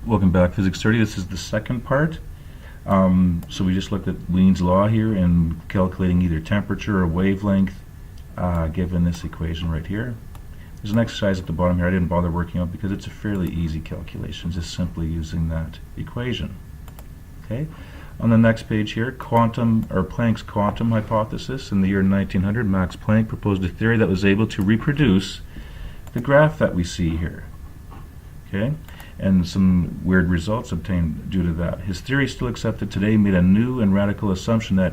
Welcome back, Physics 30. This is the second part. So we just looked at Wien's law here and calculating either temperature or wavelength given this equation right here. There's an exercise at the bottom here I didn't bother working out because it's a fairly easy calculation, just simply using that equation. Okay. On the next page here, Planck's quantum hypothesis. In the year 1900, Max Planck proposed a theory that was able to reproduce the graph that we see here. Okay, and some weird results obtained due to that. His theory, still accepted today, made a new and radical assumption that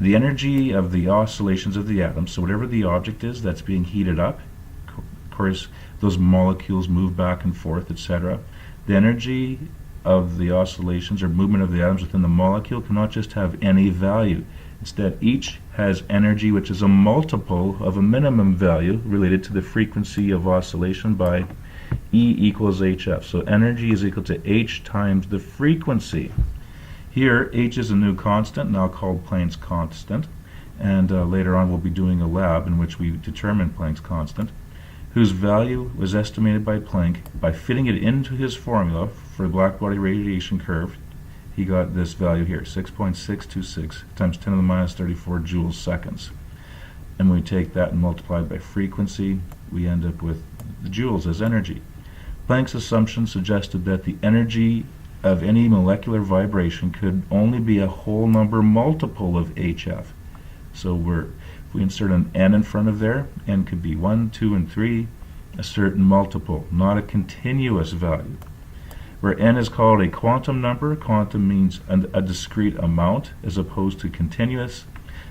the energy of the oscillations of the atoms, so whatever the object is that's being heated up, of course those molecules move back and forth, etc. The energy of the oscillations or movement of the atoms within the molecule cannot just have any value. Instead, each has energy which is a multiple of a minimum value related to the frequency of oscillation by E equals hf. So energy is equal to h times the frequency. Here, h is a new constant, now called Planck's constant, and later on we'll be doing a lab in which we determine Planck's constant, whose value was estimated by Planck by fitting it into his formula for the Blackbody radiation curve. He got this value here, 6.626 times 10 to the minus 34 joules seconds. And when we take that and multiply it by frequency, we end up with the joules as energy. Planck's assumption suggested that the energy of any molecular vibration could only be a whole number multiple of hf. So if we insert an n in front of there, n could be 1, 2, and 3, a certain multiple, not a continuous value. Where n is called a quantum number, quantum means a discrete amount as opposed to continuous.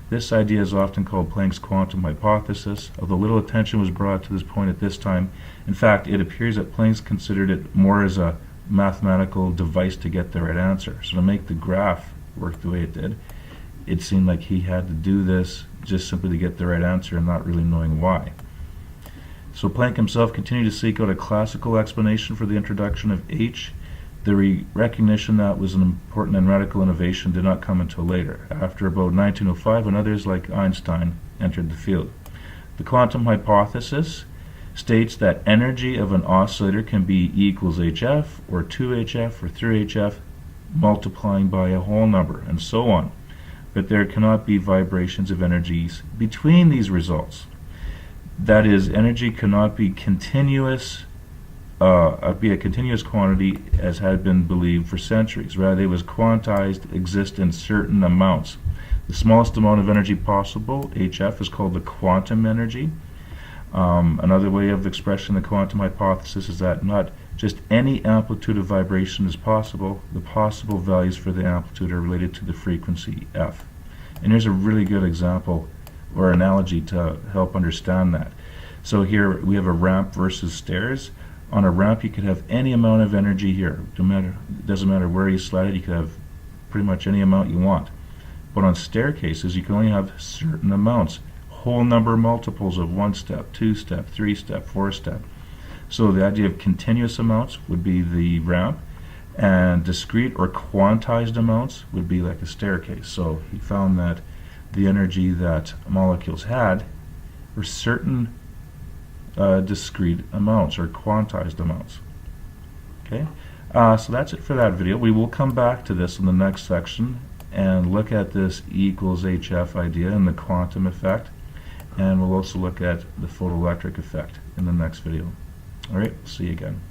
This idea is often called Planck's quantum hypothesis, although little attention was brought to this point at this time. In fact, it appears that Planck considered it more as a mathematical device to get the right answer. So to make the graph work the way it did, it seemed like he had to do this just simply to get the right answer and not really knowing why. So Planck himself continued to seek out a classical explanation for the introduction of H. The recognition that was an important and radical innovation did not come until later, after about 1905, when others like Einstein entered the field. The quantum hypothesis states that energy of an oscillator can be E equals hf, or 2hf, or 3hf, multiplying by a whole number, and so on. But there cannot be vibrations of energies between these results. That is, energy cannot be continuous, be a continuous quantity as had been believed for centuries. Rather, it was quantized, exist in certain amounts. The smallest amount of energy possible, hf, is called the quantum energy. Another way of expressing the quantum hypothesis is that not just any amplitude of vibration is possible, the possible values for the amplitude are related to the frequency f. And here's a really good example or analogy to help understand that. So here we have a ramp versus stairs. On a ramp you could have any amount of energy here. It doesn't matter where you slide it, you could have pretty much any amount you want. But on staircases you can only have certain amounts, whole number multiples of 1 step, 2 step, 3 step, 4 step. So the idea of continuous amounts would be the ramp, and discrete or quantized amounts would be like a staircase. So he found that the energy that molecules had were certain discrete amounts or quantized amounts. Okay, so that's it for that video. We will come back to this in the next section and look at this E equals hf idea and the quantum effect, and we'll also look at the photoelectric effect in the next video. Alright, see you again.